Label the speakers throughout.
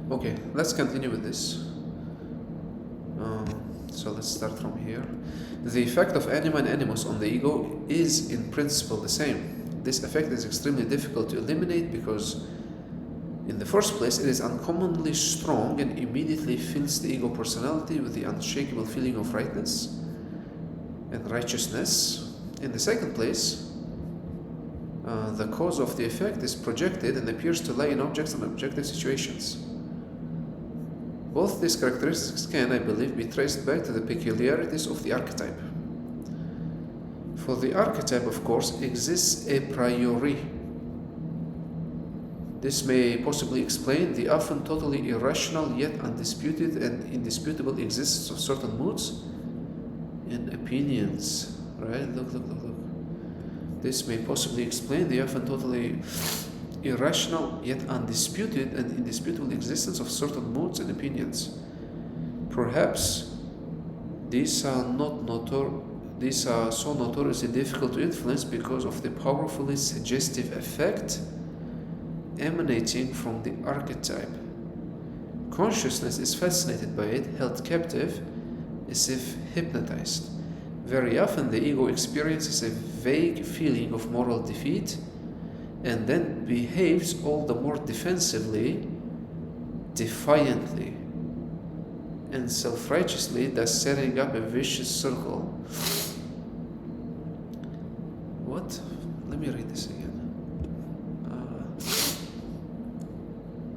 Speaker 1: Okay, let's continue with this. So let's start from here. The effect of Anima and Animus on the ego is in principle the same. This effect is extremely difficult to eliminate because, in the first place, it is uncommonly strong and immediately fills the ego personality with the unshakable feeling of rightness and righteousness. In the second place, the cause of the effect is projected and appears to lie in objects and objective situations. Both these characteristics can, I believe, be traced back to the peculiarities of the archetype. For the archetype, of course, exists a priori. This may possibly explain the often totally irrational yet undisputed and indisputable existence of certain moods and opinions. Right? Look. This may possibly explain the often totally irrational yet undisputed and indisputable existence of certain moods and opinions. Perhaps these are so notoriously difficult to influence because of the powerfully suggestive effect emanating from the archetype. Consciousness is fascinated by it, held captive, as if hypnotized. Very often the ego experiences a vague feeling of moral defeat and then behaves all the more defensively, defiantly, and self-righteously, thus setting up a vicious circle. What? Let me read this again.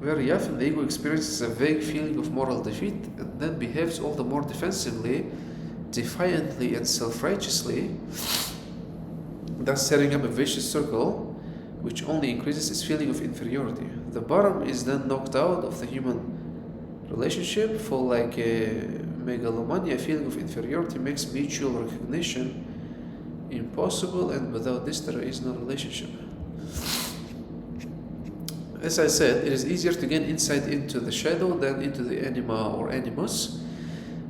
Speaker 1: Very often the ego experiences a vague feeling of moral defeat and then behaves all the more defensively, defiantly, and self-righteously, thus setting up a vicious circle which only increases its feeling of inferiority. The bottom is then knocked out of the human relationship, for like a megalomania, a feeling of inferiority makes mutual recognition impossible, and without this there is no relationship. As I said, it is easier to gain insight into the shadow than into the anima or animus.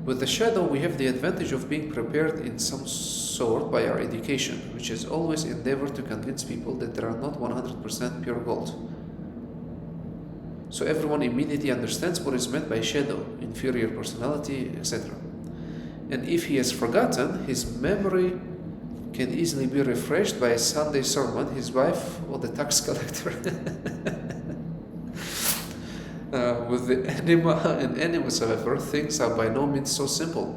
Speaker 1: With the shadow, we have the advantage of being prepared in some sort by our education, which has always endeavored to convince people that they are not 100% pure gold. So everyone immediately understands what is meant by shadow, inferior personality, etc. And if he has forgotten, his memory can easily be refreshed by a Sunday sermon, his wife, or the tax collector. With the anima and animus, however, things are by no means so simple.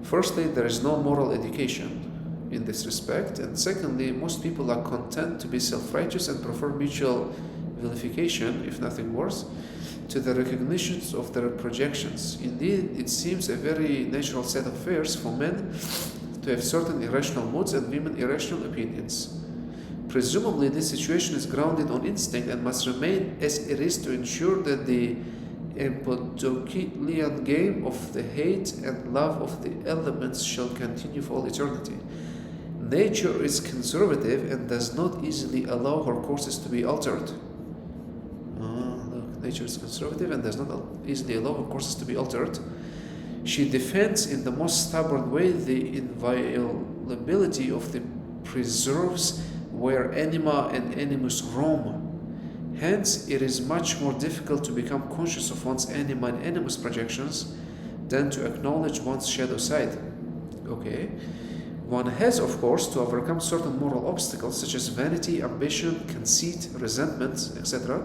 Speaker 1: Firstly, there is no moral education in this respect, and secondly, most people are content to be self-righteous and prefer mutual vilification, if nothing worse, to the recognitions of their projections. Indeed, it seems a very natural set of affairs for men to have certain irrational moods and women irrational opinions. Presumably, this situation is grounded on instinct and must remain as it is to ensure that the Empedoclean game of the hate and love of the elements shall continue for all eternity. Nature is conservative and does not easily allow her courses to be altered. Nature is conservative and does not easily allow her courses to be altered. She defends in the most stubborn way the inviolability of the preserves where anima and animus roam. Hence, it is much more difficult to become conscious of one's anima and animus projections than to acknowledge one's shadow side. Okay? One has, of course, to overcome certain moral obstacles such as vanity, ambition, conceit, resentment, etc.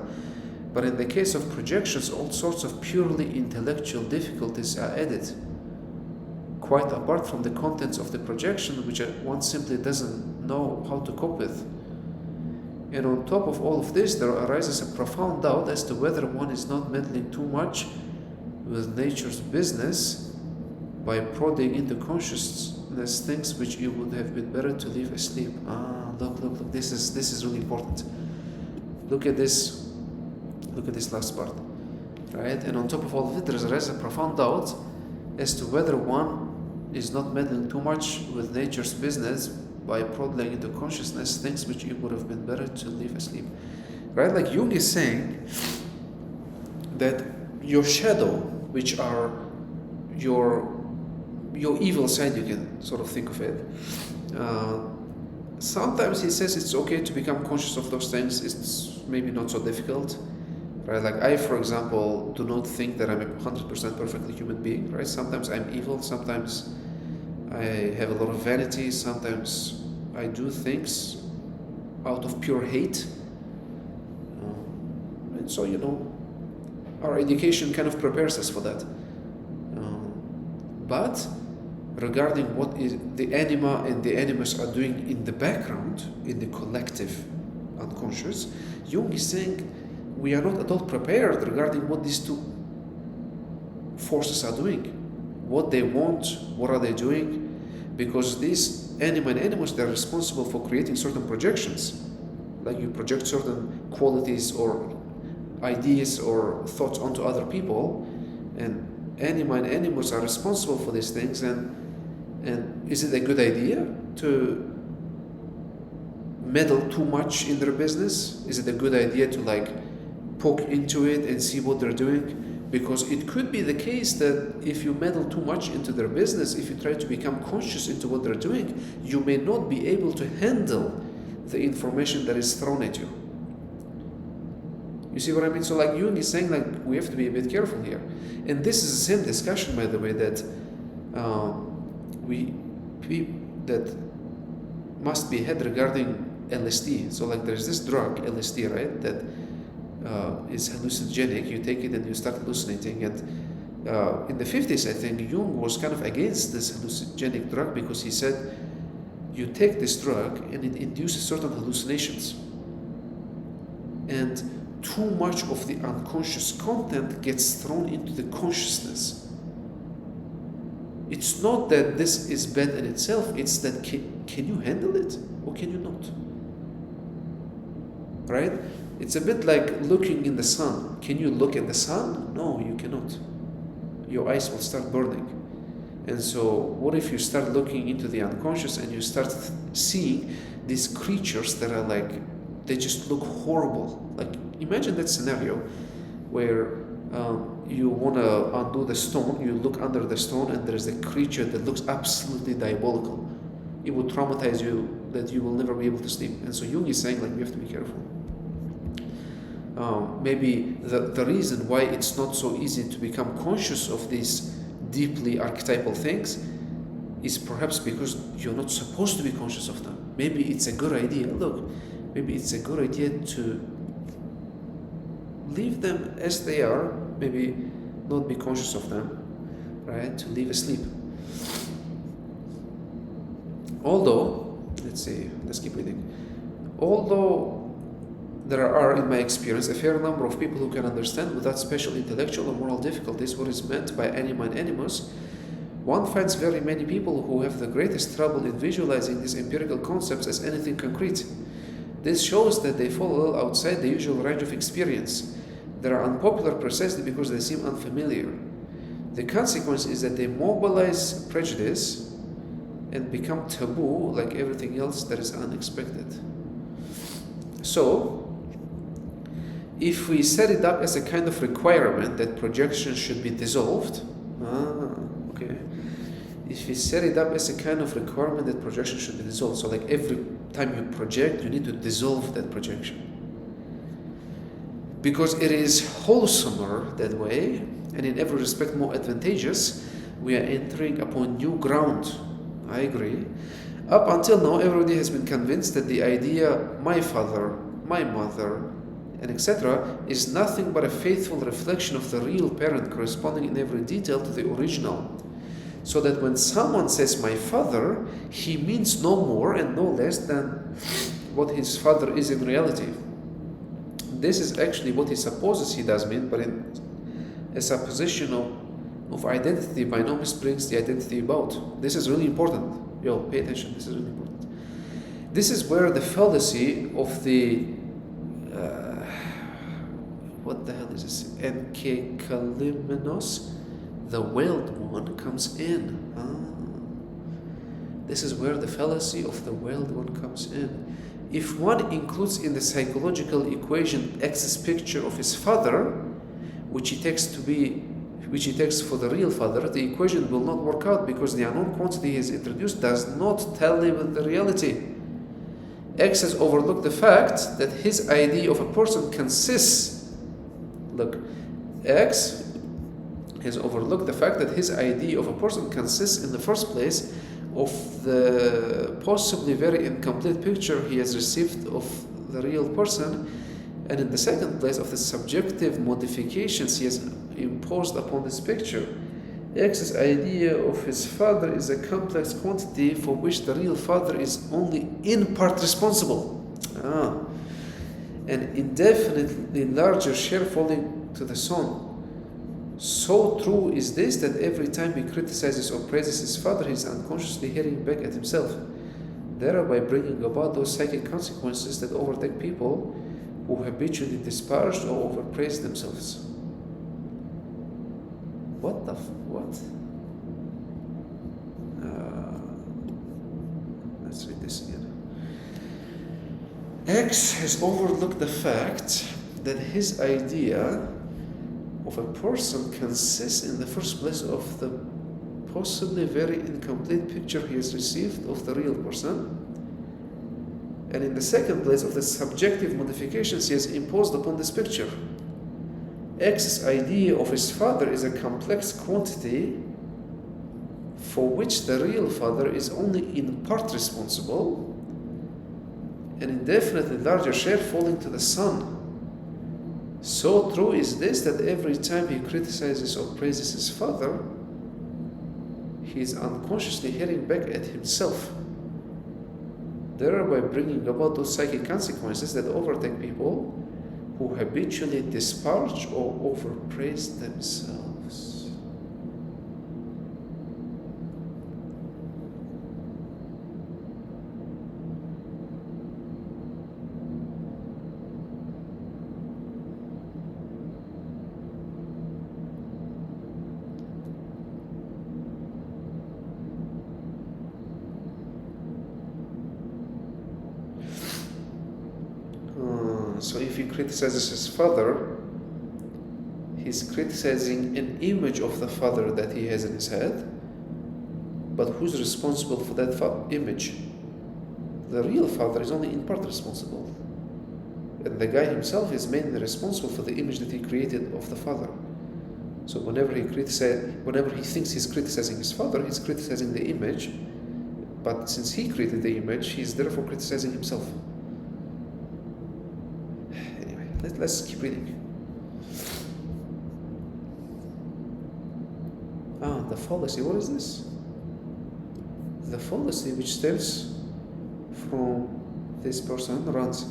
Speaker 1: But in the case of projections, all sorts of purely intellectual difficulties are added, quite apart from the contents of the projection, which one simply doesn't know how to cope with. And on top of all of this, there arises a profound doubt as to whether one is not meddling too much with nature's business by prodding into consciousness things which it would have been better to leave asleep. Look, this is really important. Look at this last part, right? And on top of all of it, there arises a profound doubt as to whether one is not meddling too much with nature's business by prodding into consciousness things which it would have been better to leave asleep. Right? Like Jung is saying that your shadow, which are your evil side, you can sort of think of it. Sometimes he says it's okay to become conscious of those things. It's maybe not so difficult. right? Like I, for example, do not think that I'm a 100% perfectly human being, right? Sometimes I'm evil, sometimes I have a lot of vanity, sometimes I do things out of pure hate. And so, our education kind of prepares us for that. But regarding what is the anima and the animus are doing in the background, in the collective unconscious, Jung is saying we are not at all prepared regarding what these two forces are doing, what they want, what are they doing, because these anima and animus, they're responsible for creating certain projections, like you project certain qualities or ideas or thoughts onto other people, and anima and animus are responsible for these things. And is it a good idea to meddle too much in their business? Is it a good idea to poke into it and see what they're doing? Because it could be the case that if you meddle too much into their business, if you try to become conscious into what they're doing, you may not be able to handle the information that is thrown at you. You see what I mean? So Jung is saying we have to be a bit careful here. And this is the same discussion, by the way, that that must be had regarding LSD. So there's this drug, LSD, right, that is hallucinogenic. You take it and you start hallucinating. And in the 50s, I think, Jung was kind of against this hallucinogenic drug because he said, you take this drug and it induces certain hallucinations. And too much of the unconscious content gets thrown into the consciousness. It's not that this is bad in itself, it's that can you handle it or can you not? Right? It's a bit like looking in the sun. Can you look at the sun? No, you cannot. Your eyes will start burning. And so what if you start looking into the unconscious and you start seeing these creatures that are they just look horrible. Imagine that scenario where you want to undo the stone, you look under the stone and there's a creature that looks absolutely diabolical. It would traumatize you that you will never be able to sleep. And so Jung is saying we have to be careful. Maybe the reason why it's not so easy to become conscious of these deeply archetypal things is perhaps because you're not supposed to be conscious of them. Maybe it's a good idea. Maybe it's a good idea to leave them as they are, maybe not be conscious of them, right? To leave asleep. Although, let's keep reading. Although there are, in my experience, a fair number of people who can understand without special intellectual or moral difficulties what is meant by anima and animus, one finds very many people who have the greatest trouble in visualizing these empirical concepts as anything concrete. This shows that they fall a little outside the usual range of experience. They are unpopular precisely because they seem unfamiliar. The consequence is that they mobilize prejudice and become taboo like everything else that is unexpected. So, if we set it up as a kind of requirement that projection should be dissolved, if we set it up as a kind of requirement that projection should be dissolved, so every time you project, you need to dissolve that projection. Because it is wholesomer that way, and in every respect more advantageous, we are entering upon new ground. I agree. Up until now, everybody has been convinced that the idea, my father, my mother, and etc., is nothing but a faithful reflection of the real parent corresponding in every detail to the original. So that when someone says my father, he means no more and no less than what his father is in reality. This is actually what he supposes he does mean, but in a supposition of identity by no means brings the identity about. This is really important. Pay attention, this is really important. This is where the fallacy of the what the hell is this? Enkekalimenos, the veiled one, comes in. This is where the fallacy of the veiled one comes in. If one includes in the psychological equation X's picture of his father, which he takes for the real father, the equation will not work out because the unknown quantity he has introduced does not tally with the reality. X has overlooked the fact that his idea of a person consists Look, X has overlooked the fact that his idea of a person consists in the first place of the possibly very incomplete picture he has received of the real person, and in the second place of the subjective modifications he has imposed upon this picture. X's idea of his father is a complex quantity for which the real father is only in part responsible. An indefinitely larger share falling to the son. So true is this that every time he criticizes or praises his father, he is unconsciously hitting back at himself, thereby bringing about those psychic consequences that overtake people who habitually disparage or overpraise themselves. What? Let's read this again. X has overlooked the fact that his idea of a person consists in the first place of the possibly very incomplete picture he has received of the real person, and in the second place of the subjective modifications he has imposed upon this picture. X's idea of his father is a complex quantity for which the real father is only in part responsible, an indefinitely larger share falling to the son. So true is this that every time he criticizes or praises his father, he is unconsciously hitting back at himself, thereby bringing about those psychic consequences that overtake people who habitually disparage or overpraise themselves. So if he criticizes his father, he's criticizing an image of the father that he has in his head, but who's responsible for that image? The real father is only in part responsible, and the guy himself is mainly responsible for the image that he created of the father. So whenever he thinks he's criticizing his father, he's criticizing the image, but since he created the image, he's therefore criticizing himself. Let's keep reading. The fallacy. What is this? The fallacy which stems from this person runs: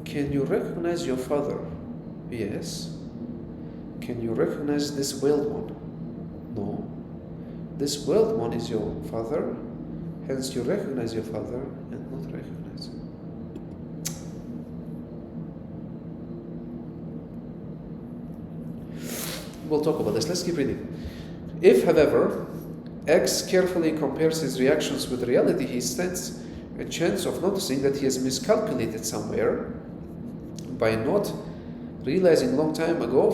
Speaker 1: can you recognize your father? Yes. Can you recognize this veiled one? No. This veiled one is your father, hence you recognize your father and not recognize him. We'll talk about this. Let's keep reading. If, however, X carefully compares his reactions with reality, he stands a chance of noticing that he has miscalculated somewhere by not realizing long time ago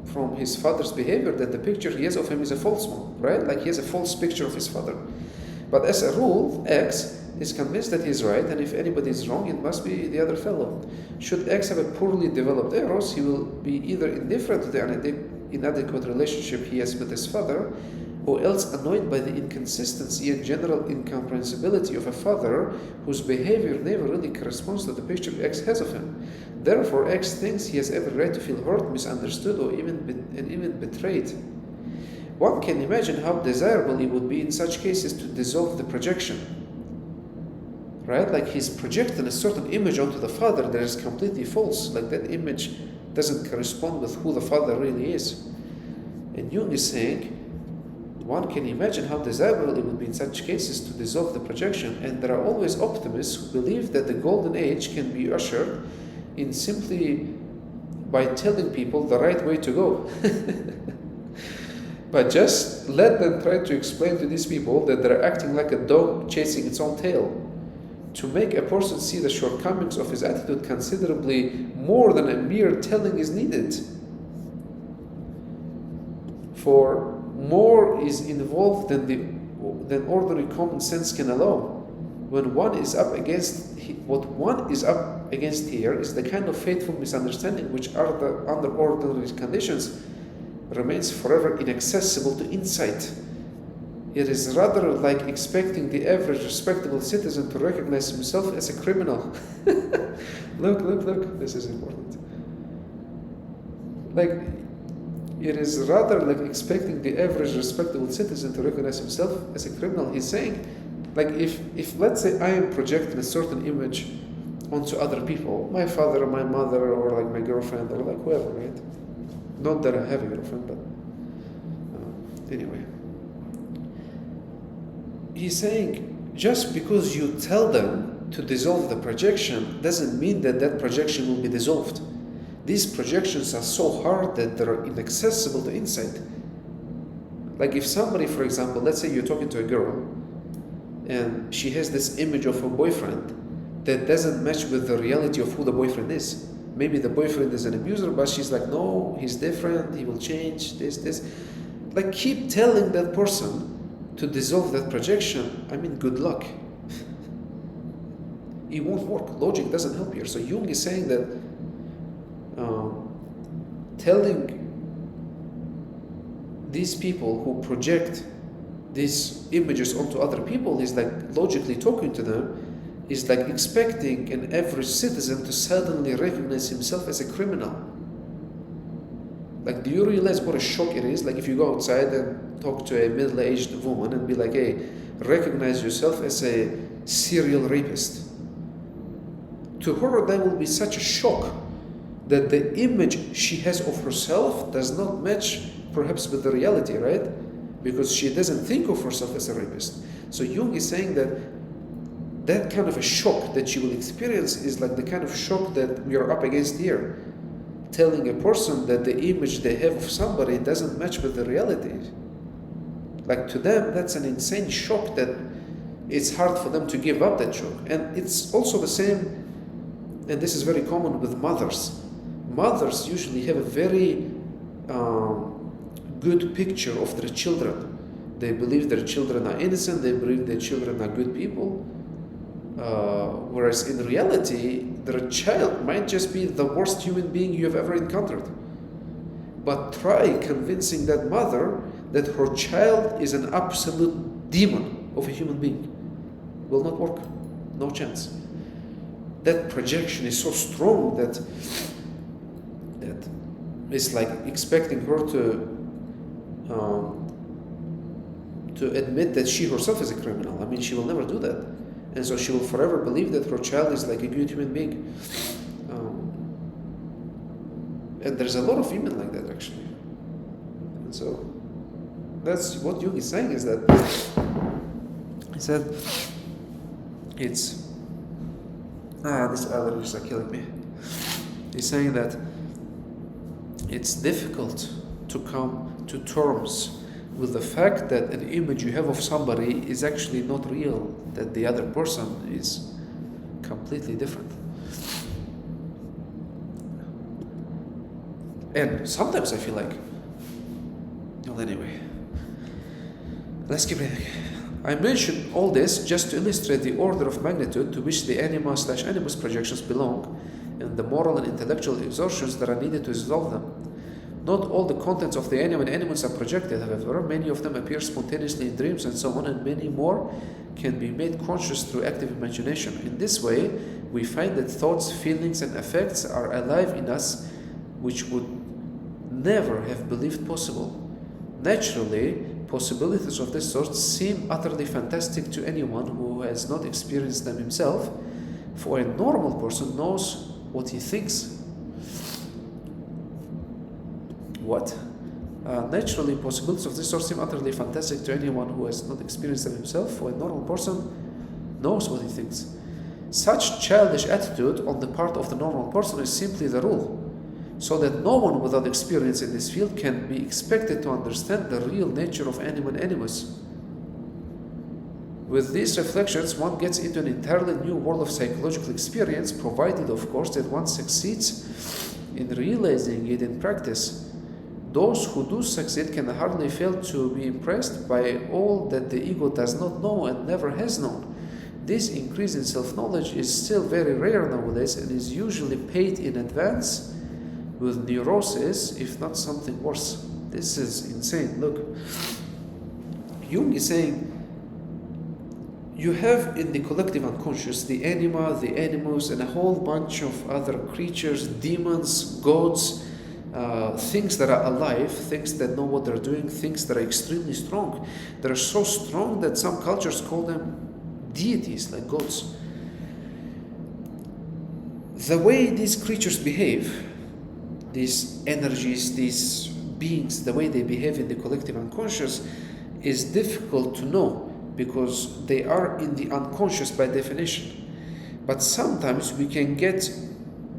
Speaker 1: from his father's behavior that the picture he has of him is a false one, right? Like he has a false picture of his father. But as a rule, X is convinced that he's right, and if anybody is wrong, it must be the other fellow. Should X have a poorly developed eros, he will be either indifferent to the inadequate relationship he has with his father, or else annoyed by the inconsistency and general incomprehensibility of a father whose behavior never really corresponds to the picture X has of him. Therefore, X thinks he has every right to feel hurt, misunderstood, or even betrayed. One can imagine how desirable it would be in such cases to dissolve the projection. Right? Like he's projecting a certain image onto the father that is completely false. Like that image doesn't correspond with who the father really is. And Jung is saying, one can imagine how desirable it would be in such cases to dissolve the projection, and there are always optimists who believe that the golden age can be ushered in simply by telling people the right way to go. But just let them try to explain to these people that they're acting like a dog chasing its own tail. To make a person see the shortcomings of his attitude considerably more than a mere telling is needed. For more is involved than ordinary common sense can allow. when one is up against what one is up against here is the kind of fateful misunderstanding which under ordinary conditions remains forever inaccessible to insight. It is rather like expecting the average respectable citizen to recognize himself as a criminal. Look, this is important. Like, it is rather like expecting the average respectable citizen to recognize himself as a criminal. He's saying, like, if let's say I am projecting a certain image onto other people, my father or my mother or like my girlfriend or like whoever, right? Not that I have a girlfriend, but anyway. He's saying, just because you tell them to dissolve the projection doesn't mean that that projection will be dissolved. These projections are so hard that they're inaccessible to insight. Like if somebody, for example, let's say you're talking to a girl and she has this image of a boyfriend that doesn't match with the reality of who the boyfriend is. Maybe the boyfriend is an abuser, but she's like, no, he's different, he will change, this. Like keep telling that person to dissolve that projection. I mean, good luck. It won't work. Logic doesn't help here. So Jung is saying that telling these people who project these images onto other people is like logically talking to them, is like expecting an average citizen to suddenly recognize himself as a criminal. Like, do you realize what a shock it is? Like if you go outside and talk to a middle-aged woman and be like, hey, recognize yourself as a serial rapist. To her, that will be such a shock that the image she has of herself does not match perhaps with the reality, right? Because she doesn't think of herself as a rapist. So Jung is saying that that kind of a shock that she will experience is like the kind of shock that we are up against here. Telling a person that the image they have of somebody doesn't match with the reality. Like to them, that's an insane shock that it's hard for them to give up that shock. And it's also the same, and this is very common with mothers. Mothers usually have a very good picture of their children. They believe their children are innocent, they believe their children are good people. Whereas in reality, their child might just be the worst human being you have ever encountered. But try convincing that mother that her child is an absolute demon of a human being. Will not work. No chance. That projection is so strong that it's like expecting her to admit that she herself is a criminal. I mean, she will never do that. And so she will forever believe that her child is like a good human being. And there's a lot of women like that, actually. And so that's what Jung is saying, is that he said it's these allergies are killing me. He's saying that it's difficult to come to terms with the fact that an image you have of somebody is actually not real, that the other person is completely different. And sometimes I feel like, well, anyway, let's keep reading. I mention all this just to illustrate the order of magnitude to which the Anima/Animus projections belong and the moral and intellectual exertions that are needed to resolve them. Not all the contents of the Anima and Animus are projected, however. Many of them appear spontaneously in dreams and so on, and many more can be made conscious through active imagination. In this way, we find that thoughts, feelings, and affects are alive in us, which would never have believed possible. Naturally, possibilities of this sort seem utterly fantastic to anyone who has not experienced them himself, for a normal person knows what he thinks. What? Naturally, possibilities of this sort seem utterly fantastic to anyone who has not experienced them himself, for a normal person knows what he thinks. Such childish attitude on the part of the normal person is simply the rule, so that no one without experience in this field can be expected to understand the real nature of Anima and Animus. With these reflections, one gets into an entirely new world of psychological experience, provided, of course, that one succeeds in realizing it in practice. Those who do succeed can hardly fail to be impressed by all that the ego does not know and never has known. This increase in self-knowledge is still very rare nowadays and is usually paid in advance with neurosis, if not something worse. This is insane. Look, Jung is saying you have in the collective unconscious the anima, the animus, and a whole bunch of other creatures, demons, gods, things that are alive, things that know what they're doing, things that are extremely strong. They're so strong that some cultures call them deities, like gods. The way these creatures behave, these energies, these beings, the way they behave in the collective unconscious is difficult to know because they are in the unconscious by definition. But sometimes we can get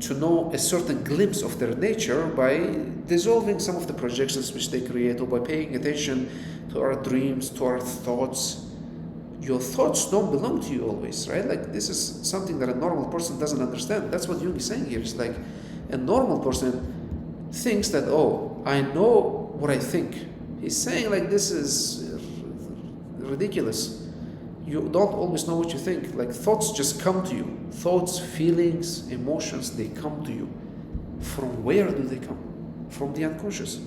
Speaker 1: to know a certain glimpse of their nature by dissolving some of the projections which they create, or by paying attention to our dreams, to our thoughts. Your thoughts don't belong to you always, right? Like, this is something that a normal person doesn't understand. That's what Jung is saying here. It's like a normal person thinks that, oh, I know what I think. He's saying like this is ridiculous. You don't always know what you think. Like, thoughts just come to you. Thoughts, feelings, emotions, they come to you. From where do they come? From the unconscious.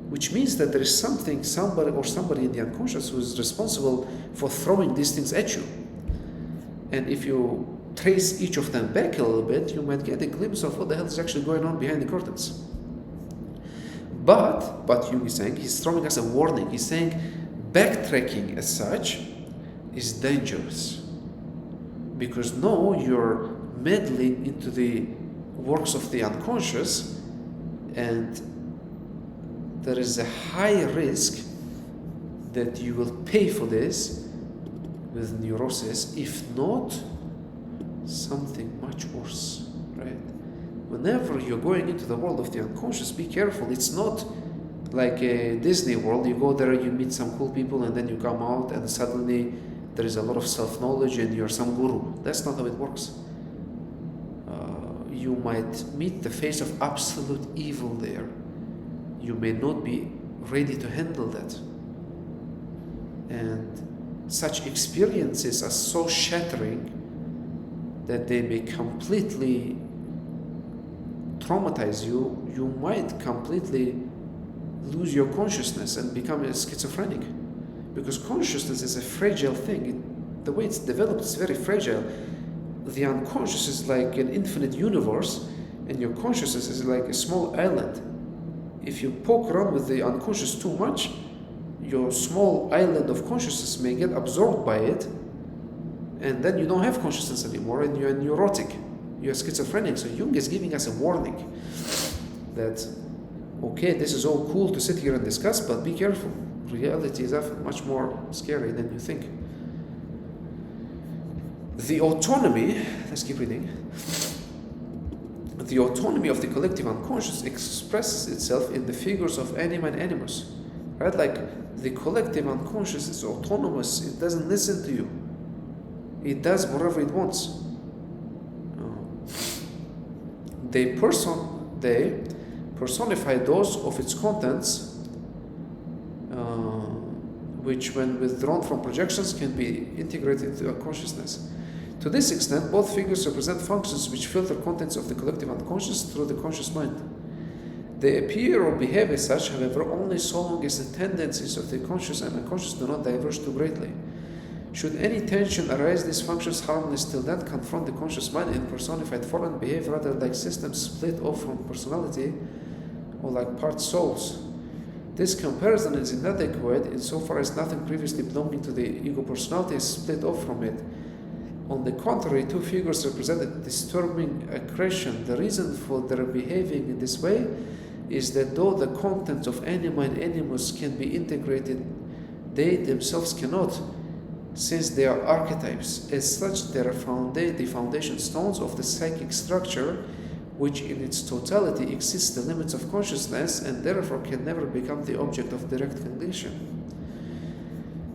Speaker 1: Which means that there is something, somebody in the unconscious who is responsible for throwing these things at you. And if you trace each of them back a little bit, you might get a glimpse of what the hell is actually going on behind the curtains. But Jung is saying, he's throwing us a warning. He's saying backtracking as such is dangerous. Because now you're meddling into the works of the unconscious, and there is a high risk that you will pay for this with neurosis, if not something much worse, right? Whenever you're going into the world of the unconscious, be careful. It's not like a Disney world. You go there, you meet some cool people, and then you come out and suddenly there is a lot of self-knowledge and you're some guru. That's not how it works. You might meet the face of absolute evil there. You may not be ready to handle that. And such experiences are so shattering that they may completely traumatize you. You might completely lose your consciousness and become a schizophrenic. Because consciousness is a fragile thing. The way it's developed is very fragile. The unconscious is like an infinite universe, and your consciousness is like a small island. If you poke around with the unconscious too much, your small island of consciousness may get absorbed by it, and then you don't have consciousness anymore, and you're neurotic, you're schizophrenic. So Jung is giving us a warning that, okay, this is all cool to sit here and discuss, but be careful. Reality is often much more scary than you think. The autonomy, let's keep reading. The autonomy of the collective unconscious expresses itself in the figures of Anima and Animus. Right? Like, the collective unconscious is autonomous. It doesn't listen to you. It does whatever it wants. They personify those of its contents which, when withdrawn from projections, can be integrated into a consciousness. To this extent, both figures represent functions which filter contents of the collective unconscious through the conscious mind. They appear or behave as such, however, only so long as the tendencies of the conscious and unconscious do not diverge too greatly. Should any tension arise, these functions harmless till then confront the conscious mind in personified form and behave rather like systems split off from personality or like part souls. This comparison is inadequate insofar as nothing previously belonging to the ego personality is split off from it. On the contrary, two figures represent a disturbing accretion. The reason for their behaving in this way is that though the contents of Anima and Animus can be integrated, they themselves cannot, since they are archetypes. As such, they are the foundation stones of the psychic structure, which in its totality exceeds the limits of consciousness and therefore can never become the object of direct cognition.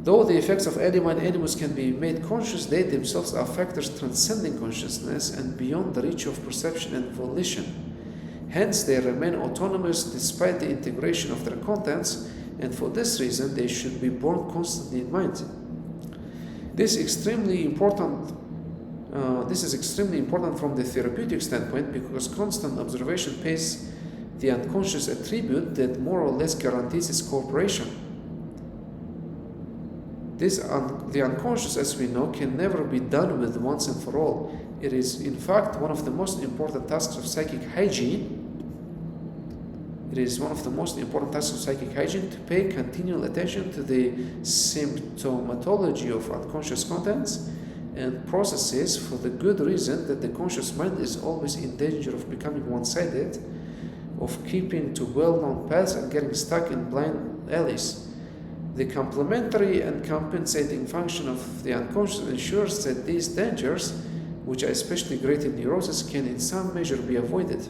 Speaker 1: Though the effects of Anima and Animus can be made conscious, they themselves are factors transcending consciousness and beyond the reach of perception and volition. Hence, they remain autonomous despite the integration of their contents, and for this reason, they should be borne constantly in mind. This extremely important. This is extremely important from the therapeutic standpoint because constant observation pays the unconscious a tribute that more or less guarantees its cooperation. The unconscious, as we know, can never be done with once and for all. It is, in fact, one of the most important tasks of psychic hygiene. It is one of the most important tasks of psychic hygiene to pay continual attention to the symptomatology of unconscious contents and processes, for the good reason that the conscious mind is always in danger of becoming one-sided, of keeping to well-known paths and getting stuck in blind alleys. The complementary and compensating function of the unconscious ensures that these dangers, which are especially great in neurosis, can in some measure be avoided.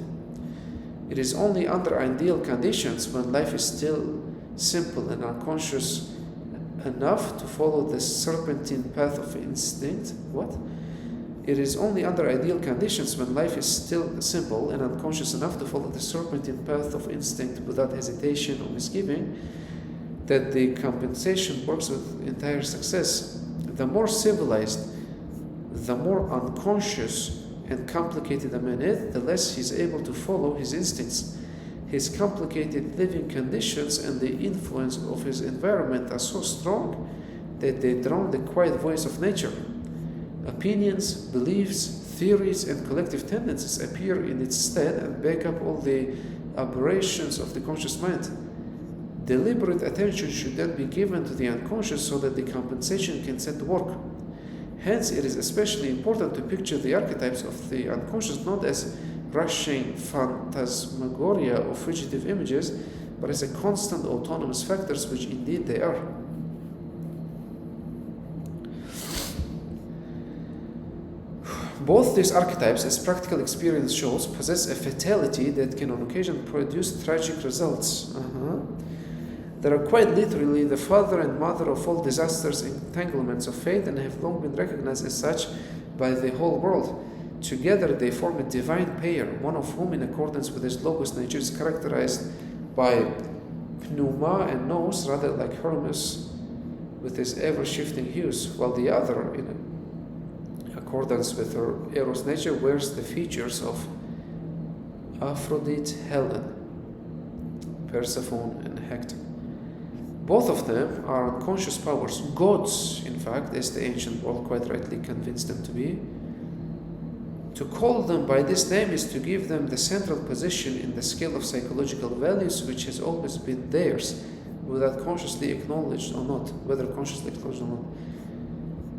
Speaker 1: It is only under ideal conditions, when life is still simple and unconscious enough to follow the serpentine path of instinct. It is only under ideal conditions, when life is still simple and unconscious enough to follow the serpentine path of instinct without hesitation or misgiving, that the compensation works with entire success. The more civilized, the more unconscious and complicated a man is, the less he is able to follow his instincts. His complicated living conditions and the influence of his environment are so strong that they drown the quiet voice of nature. Opinions, beliefs, theories, and collective tendencies appear in its stead and back up all the aberrations of the conscious mind. Deliberate attention should then be given to the unconscious so that the compensation can set to work. Hence, it is especially important to picture the archetypes of the unconscious not as rushing phantasmagoria or fugitive images, but as a constant autonomous factors, which indeed they are. Both these archetypes, as practical experience shows, possess a fatality that can on occasion produce tragic results. They are quite literally the father and mother of all disasters and entanglements of fate, and have long been recognized as such by the whole world. Together they form a divine pair, one of whom, in accordance with his logos nature, is characterized by pneuma and nous, rather like Hermes with his ever-shifting hues, while the other, in accordance with her eros nature, wears the features of Aphrodite, Helen, Persephone, and Hector. Both of them are unconscious powers, gods, in fact, as the ancient world quite rightly convinced them to be. To call them by this name is to give them the central position in the scale of psychological values, which has always been theirs, whether consciously acknowledged or not.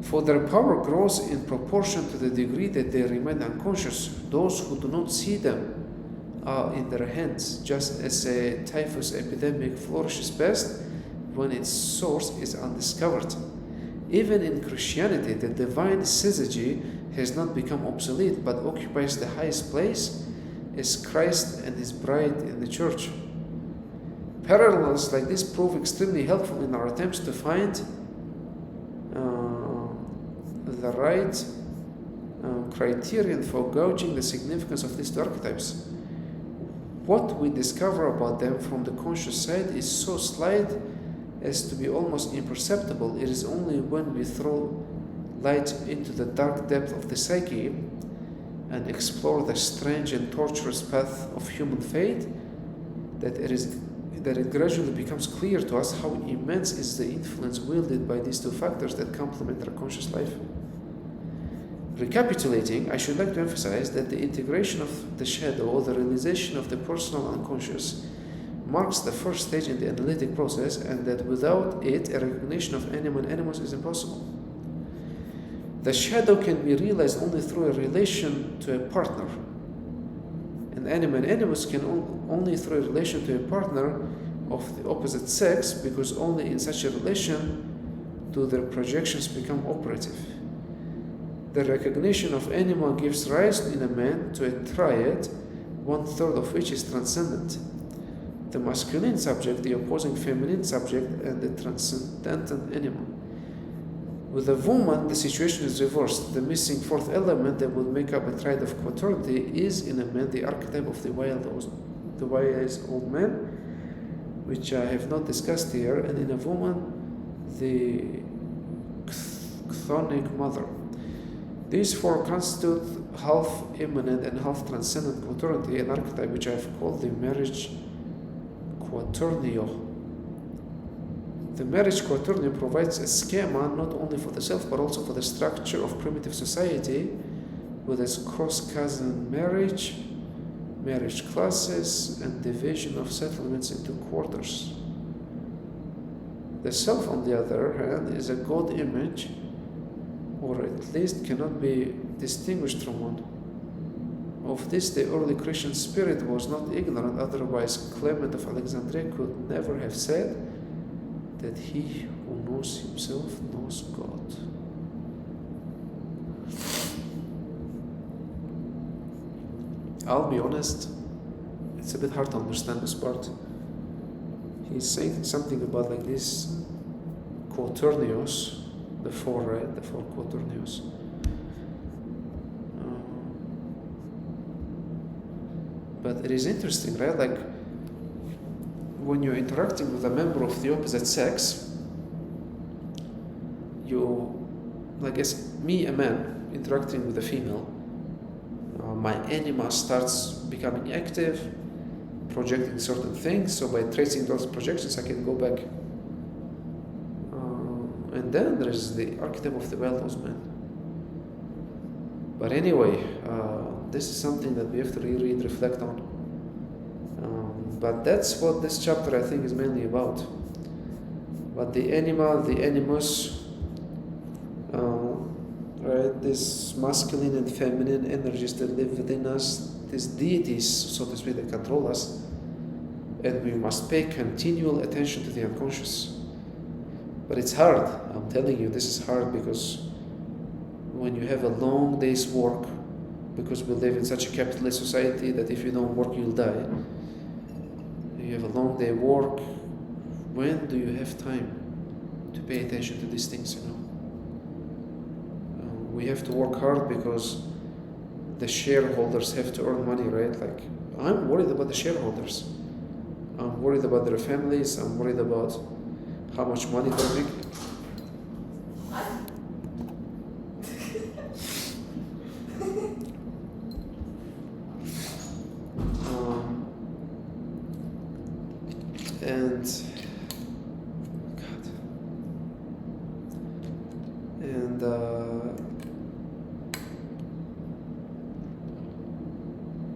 Speaker 1: For their power grows in proportion to the degree that they remain unconscious. Those who do not see them are in their hands, just as a typhus epidemic flourishes best when its source is undiscovered. Even in Christianity, the divine syzygy has not become obsolete, but occupies the highest place as Christ and his bride in the church. Parallels like this prove extremely helpful in our attempts to find the right criterion for gauging the significance of these two archetypes. What we discover about them from the conscious side is so slight as to be almost imperceptible. It is only when we throw light into the dark depth of the psyche and explore the strange and tortuous path of human fate that it gradually becomes clear to us how immense is the influence wielded by these two factors that complement our conscious life. Recapitulating, I should like to emphasize that the integration of the shadow, or the realization of the personal unconscious, marks the first stage in the analytic process, and that without it, a recognition of Anima Animus is impossible. The shadow can be realized only through a relation to a partner, and Anima Animus can only through a relation to a partner of the opposite sex, because only in such a relation do their projections become operative. The recognition of Anima gives rise in a man to a triad, 1/3 of which is transcendent: the masculine subject, the opposing feminine subject, and the transcendental Anima. With a woman, the situation is reversed. The missing fourth element that would make up a triad of quaternity is, in a man, the archetype of the wise old man, which I have not discussed here, and in a woman, the chthonic mother. These four constitute half immanent and half transcendent quaternity, an archetype which I have called the marriage quaternio. The marriage quaternio provides a schema not only for the self but also for the structure of primitive society, with its cross-cousin marriage, marriage classes, and division of settlements into quarters. The self, on the other hand, is a God image, or at least cannot be distinguished from one. Of this, the early Christian spirit was not ignorant, otherwise Clement of Alexandria could never have said that he who knows himself knows God. I'll be honest, it's a bit hard to understand this part. He's saying something about like this quaternios, the four, right? The four quaternios. But it is interesting, right? Like when you're interacting with a member of the opposite sex, like as me, a man, interacting with a female, my anima starts becoming active, projecting certain things. So by tracing those projections, I can go back. And then there is the archetype of the wildhouse man. But anyway, this is something that we have to reread, reflect on. But that's what this chapter, I think, is mainly about. But the anima, the animus, right, these masculine and feminine energies that live within us, these deities, so to speak, that control us, and we must pay continual attention to the unconscious. But it's hard. I'm telling you, this is hard, because when you have a long day's work, because we live in such a capitalist society that if you don't work, you'll die. You have a long day work. When do you have time to pay attention to these things, we have to work hard because the shareholders have to earn money, right? Like, I'm worried about the shareholders. I'm worried about their families. I'm worried about how much money they're making.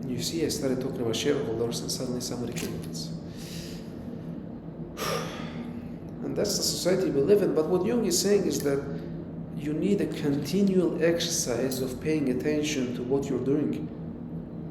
Speaker 1: You see, I started talking about shareholders and suddenly somebody comments. And that's the society we live in. But what Jung is saying is that you need a continual exercise of paying attention to what you're doing.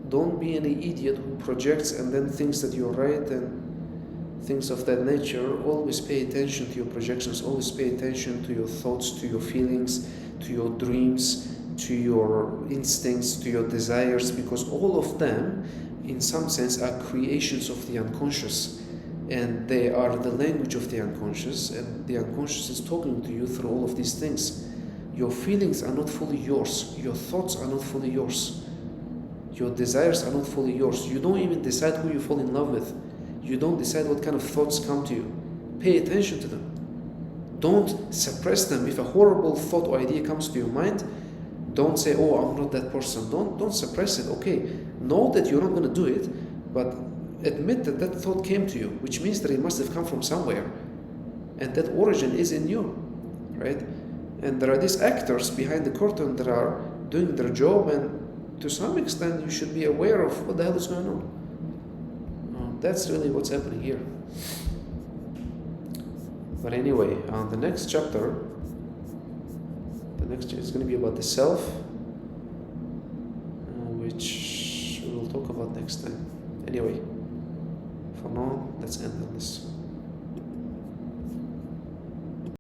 Speaker 1: Don't be any idiot who projects and then thinks that you're right and things of that nature. Always pay attention to your projections. Always pay attention to your thoughts, to your feelings, to your dreams, to your instincts, to your desires, because all of them, in some sense, are creations of the unconscious, and they are the language of the unconscious, and the unconscious is talking to you through all of these things. Your feelings are not fully yours. Your thoughts are not fully yours. Your desires are not fully yours. You don't even decide who you fall in love with. You don't decide what kind of thoughts come to you. Pay attention to them. Don't suppress them. If a horrible thought or idea comes to your mind, don't say, oh, I'm not that person. Don't suppress it. Okay, know that you're not going to do it, but admit that that thought came to you, which means that it must have come from somewhere. And that origin is in you, right? And there are these actors behind the curtain that are doing their job, and to some extent you should be aware of what the hell is going on. That's really what's happening here. But anyway, the next chapter, is going to be about the self, which we will talk about next time. Anyway, for now, let's end on this.